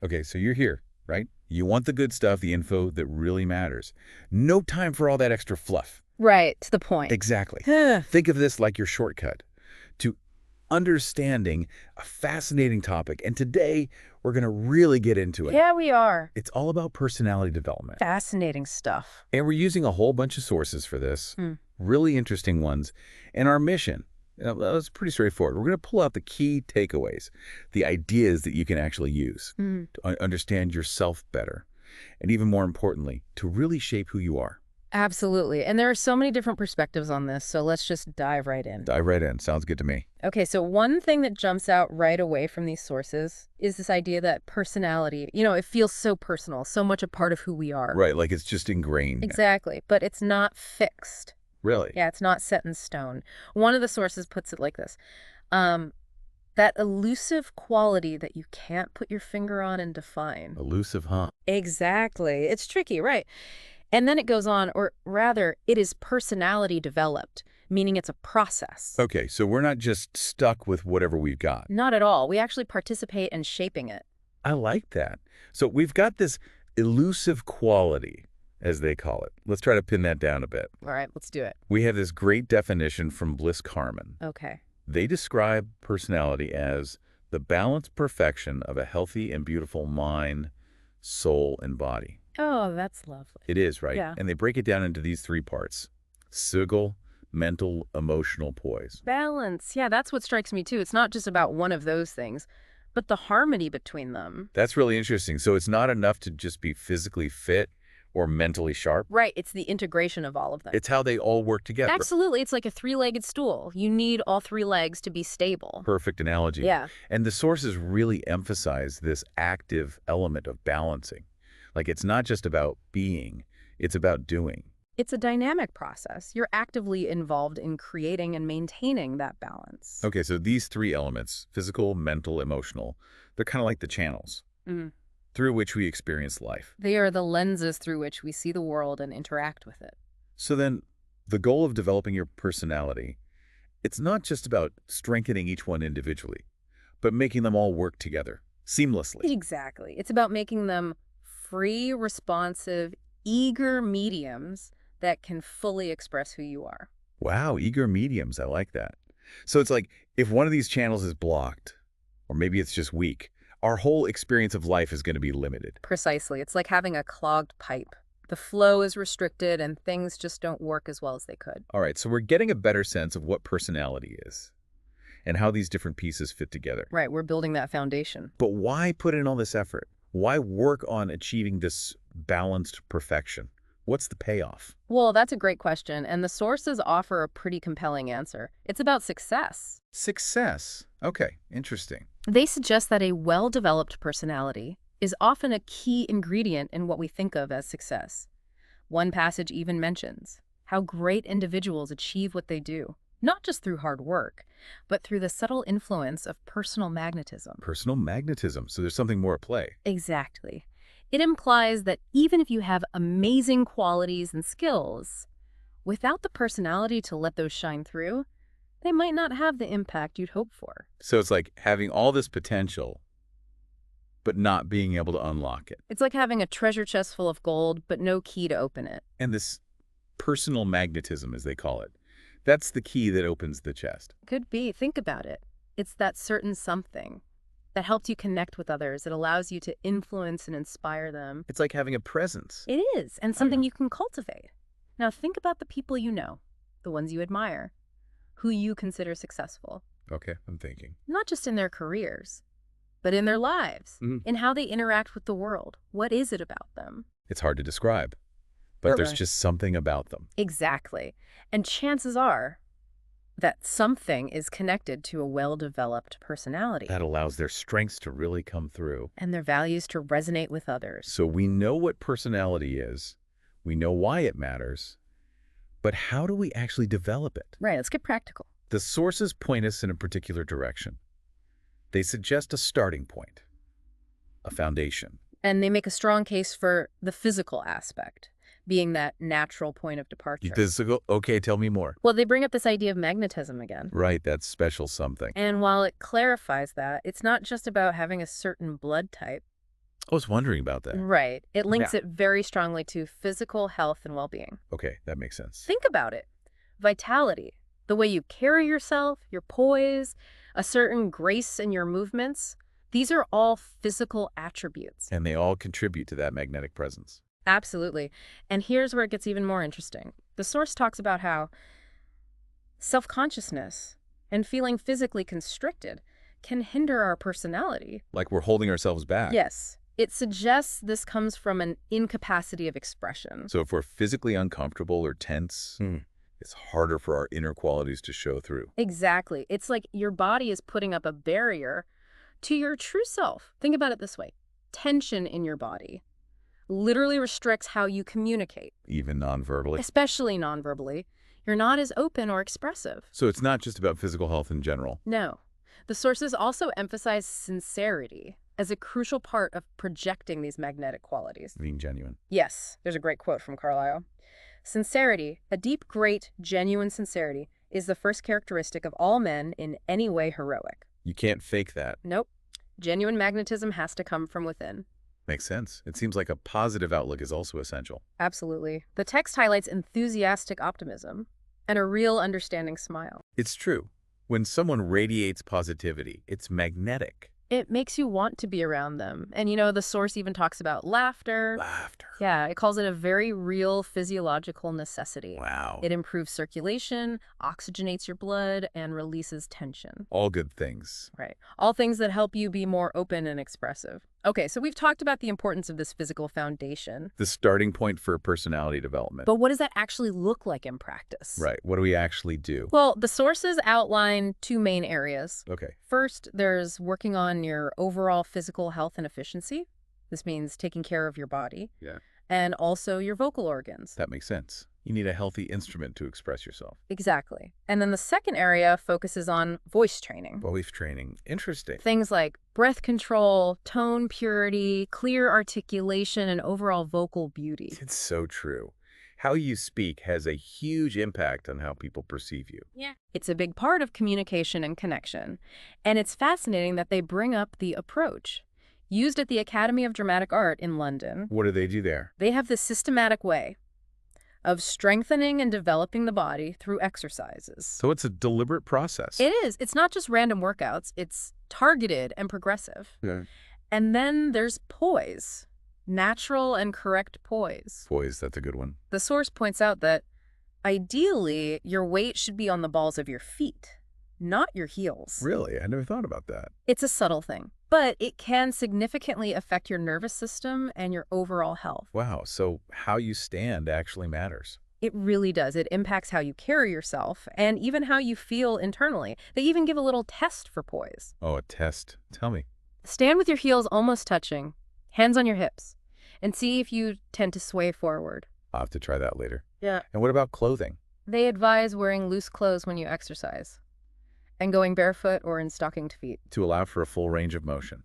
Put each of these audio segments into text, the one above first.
Okay, so you're here, right? You want the good stuff, the info that really matters. No time for all that extra fluff. Right, to the point. Exactly. Yeah, Think of this like your shortcut to understanding a fascinating topic. And today, we're going to really get into it. we are. It's all about personality development. Fascinating stuff. And we're using a whole bunch of sources for this, Hmm. really interesting ones. And our mission, that was pretty straightforward. We're going to pull out the key takeaways, the ideas that you can actually use Hmm. to understand yourself better. And even more importantly, to really shape who you are. Absolutely. And there are so many different perspectives on this, so let's just dive right in. Dive right in. Sounds good to me. Okay, so one thing that jumps out right away from these sources is this idea that personality, it feels so personal, so much a part of who we are. Right, like it's just ingrained. Exactly, but it's not fixed. Really? Yeah, it's not set in stone. One of the sources puts it like this. That elusive quality that you can't put your finger on and define. Elusive, huh? Exactly. It's tricky, right? And then it goes on, or rather, it is personality developed, meaning it's a process. Okay, so we're not just stuck with whatever we've got. Not at all. We actually participate in shaping it. I like that. So we've got this elusive quality, as they call it. Let's try to pin that down a bit. All right, let's do it. We have this great definition from Bliss Carman. Okay. They describe personality as the balanced perfection of a healthy and beautiful mind, soul, and body. Oh, that's lovely. It is, right? Yeah. And they break it down into these three parts: sigil, mental, emotional poise. Balance. Yeah, that's what strikes me too. It's not just about one of those things, but the harmony between them. That's really interesting. So it's not enough to just be physically fit or mentally sharp. Right, it's the integration of all of them. It's how they all work together. Absolutely, it's like a three-legged stool. You need all three legs to be stable. Perfect analogy. Yeah. And the sources really emphasize this active element of balancing. Like it's not just about being, it's about doing. It's a dynamic process. You're actively involved in creating and maintaining that balance. Okay, so these three elements, physical, mental, emotional, they're kind of like the channels through which we experience life. They are the lenses through which we see the world and interact with it. So then the goal of developing your personality, it's not just about strengthening each one individually, but making them all work together seamlessly. Exactly. It's about making them free, responsive, eager mediums that can fully express who you are. Wow, eager mediums. I like that. So it's like if one of these channels is blocked, or maybe it's just weak, our whole experience of life is going to be limited. Precisely. It's like having a clogged pipe. The flow is restricted and things just don't work as well as they could. All right, so we're getting a better sense of what personality is and how these different pieces fit together. Right, we're building that foundation. But why put in all this effort? Why work on achieving this balanced perfection? What's the payoff? Well, that's a great question, and the sources offer a pretty compelling answer. It's about success. Success. Okay, interesting. They suggest that a well-developed personality is often a key ingredient in what we think of as success. One passage even mentions how great individuals achieve what they do, not just through hard work, but through the subtle influence of personal magnetism. Personal magnetism. So there's something more at play. Exactly. It implies that even if you have amazing qualities and skills, without the personality to let those shine through, they might not have the impact you'd hope for. So it's like having all this potential, but not being able to unlock it. It's like having a treasure chest full of gold, but no key to open it. And this personal magnetism, as they call it, that's the key that opens the chest. Could be. Think about it. It's that certain something that helps you connect with others. It allows you to influence and inspire them. It's like having a presence. It is, and something you can cultivate. Now think about the people you know, the ones you admire, who you consider successful. Okay, I'm thinking. Not just in their careers, but in their lives, in how they interact with the world. What is it about them? It's hard to describe, but there's just something about them. Exactly. And chances are that something is connected to a well-developed personality. That allows their strengths to really come through. And their values to resonate with others. So we know what personality is. We know why it matters. But how do we actually develop it? Right, let's get practical. The sources point us in a particular direction. They suggest a starting point, a foundation. And they make a strong case for the physical aspect, being that natural point of departure. Physical? Okay, tell me more. Well, they bring up this idea of magnetism again. Right, that's special something. And while it clarifies that, it's not just about having a certain blood type. I was wondering about that. Right. It links Yeah. it very strongly to physical health and well-being. Okay, that makes sense. Think about it. Vitality, the way you carry yourself, your poise, a certain grace in your movements, these are all physical attributes. And they all contribute to that magnetic presence. Absolutely. And here's where it gets even more interesting. The source talks about how self-consciousness and feeling physically constricted can hinder our personality. Like we're holding ourselves back. Yes. It suggests this comes from an incapacity of expression. So if we're physically uncomfortable or tense, it's harder for our inner qualities to show through. Exactly. It's like your body is putting up a barrier to your true self. Think about it this way. Tension in your body literally restricts how you communicate, Even non-verbally. especially non-verbally. You're not as open or expressive. So it's not just about physical health in general. No. The sources also emphasize sincerity as a crucial part of projecting these magnetic qualities. Being genuine. Yes, there's a great quote from Carlyle. Sincerity, a deep, great, genuine sincerity, is the first characteristic of all men in any way heroic. You can't fake that. Nope. Genuine magnetism has to come from within. Makes sense. It seems like a positive outlook is also essential. Absolutely. The text highlights enthusiastic optimism and a real understanding smile. It's true. When someone radiates positivity, it's magnetic. It makes you want to be around them. And the source even talks about laughter. Laughter. Yeah, it calls it a very real physiological necessity. Wow. It improves circulation, oxygenates your blood, and releases tension. All good things. Right. All things that help you be more open and expressive. Okay, so we've talked about the importance of this physical foundation. The starting point for personality development. But what does that actually look like in practice? Right. What do we actually do? Well, the sources outline two main areas. Okay. First, there's working on your overall physical health and efficiency. This means taking care of your body. Yeah. And also your vocal organs. That makes sense. You need a healthy instrument to express yourself. Exactly. And then the second area focuses on voice training. Voice training. Interesting. Things like breath control, tone purity, clear articulation, and overall vocal beauty. It's so true. How you speak has a huge impact on how people perceive you. Yeah. It's a big part of communication and connection. And it's fascinating that they bring up the approach. Used at the Academy of Dramatic Art in London, What do they do there? they have this systematic way of strengthening and developing the body through exercises. So it's a deliberate process. It is. It's not just random workouts. It's targeted and progressive. Yeah. And then there's poise, natural and correct poise. Poise, that's a good one. The source points out that ideally, your weight should be on the balls of your feet, not your heels. Really? I never thought about that. It's a subtle thing, but it can significantly affect your nervous system and your overall health. Wow. So how you stand actually matters. It really does. It impacts how you carry yourself and even how you feel internally. They even give a little test for poise. Oh, a test. Tell me. Stand with your heels almost touching, hands on your hips, and see if you tend to sway forward. I'll have to try that later. Yeah. And what about clothing? They advise wearing loose clothes when you exercise and going barefoot or in stockinged feet. To allow for a full range of motion.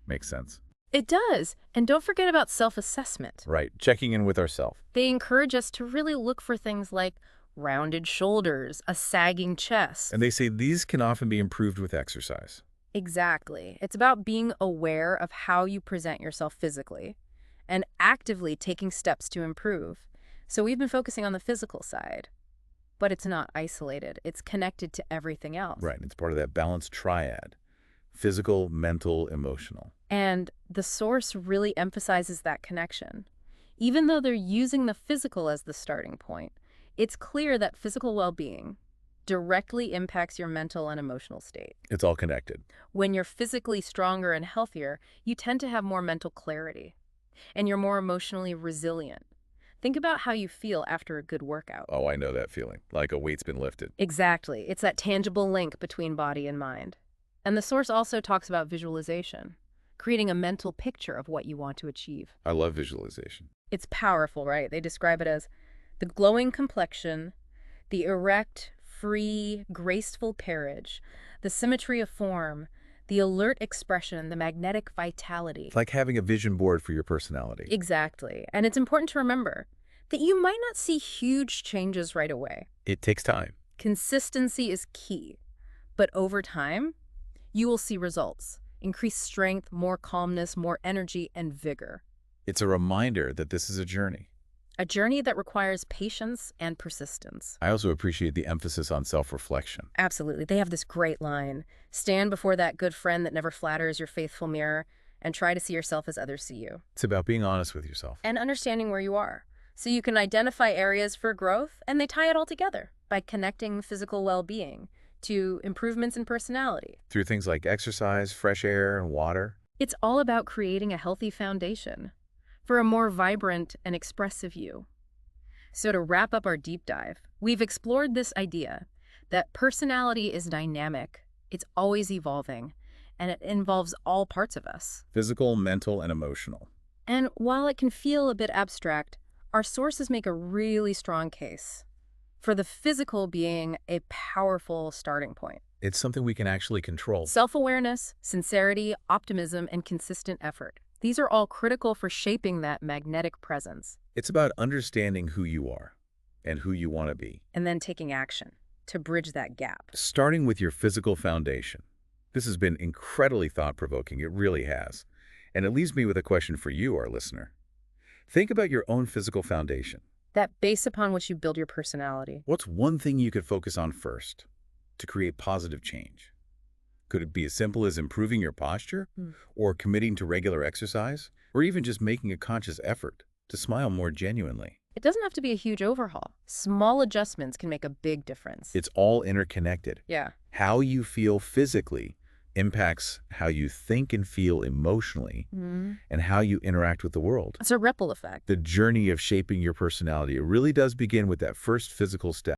Makes sense. It does. And don't forget about self-assessment. Right. Checking in with ourselves. They encourage us to really look for things like rounded shoulders, a sagging chest. And they say these can often be improved with exercise. Exactly. It's about being aware of how you present yourself physically and actively taking steps to improve. So we've been focusing on the physical side, but it's not isolated. It's connected to everything else. Right. It's part of that balanced triad. Physical, mental, emotional. And the source really emphasizes that connection. Even though they're using the physical as the starting point, it's clear that physical well-being directly impacts your mental and emotional state. It's all connected. When you're physically stronger and healthier, you tend to have more mental clarity, and you're more emotionally resilient. Think about how you feel after a good workout. Oh, I know that feeling. Like a weight's been lifted. Exactly. It's that tangible link between body and mind. And the source also talks about visualization, creating a mental picture of what you want to achieve. I love visualization. It's powerful, right? They describe it as the glowing complexion, the erect, free, graceful carriage, the symmetry of form, the alert expression, the magnetic vitality. It's like having a vision board for your personality. Exactly. And it's important to remember that you might not see huge changes right away. It takes time. Consistency is key. But over time, you will see results. increased strength, more calmness, more energy, and vigor. It's a reminder that this is a journey. A journey that requires patience and persistence. I also appreciate the emphasis on self-reflection. Absolutely. They have this great line. Stand before that good friend that never flatters your faithful mirror and try to see yourself as others see you. It's about being honest with yourself. And understanding where you are. So you can identify areas for growth, and they tie it all together by connecting physical well-being to improvements in personality. Through things like exercise, fresh air, and water. It's all about creating a healthy foundation for a more vibrant and expressive you. So to wrap up our deep dive, we've explored this idea that personality is dynamic, it's always evolving, and it involves all parts of us. Physical, mental, and emotional. And while it can feel a bit abstract, our sources make a really strong case for the physical being a powerful starting point. It's something we can actually control. Self-awareness, sincerity, optimism, and consistent effort. These are all critical for shaping that magnetic presence. It's about understanding who you are and who you want to be. And then taking action to bridge that gap. Starting with your physical foundation. This has been incredibly thought-provoking. It really has. And it leaves me with a question for you, our listener. Think about your own physical foundation. That base upon which you build your personality. What's one thing you could focus on first to create positive change? Could it be as simple as improving your posture, or committing to regular exercise, or even just making a conscious effort to smile more genuinely? It doesn't have to be a huge overhaul. Small adjustments can make a big difference. It's all interconnected. Yeah. How you feel physically impacts how you think and feel emotionally, and how you interact with the world. It's a ripple effect. The journey of shaping your personality, it really does begin with that first physical step.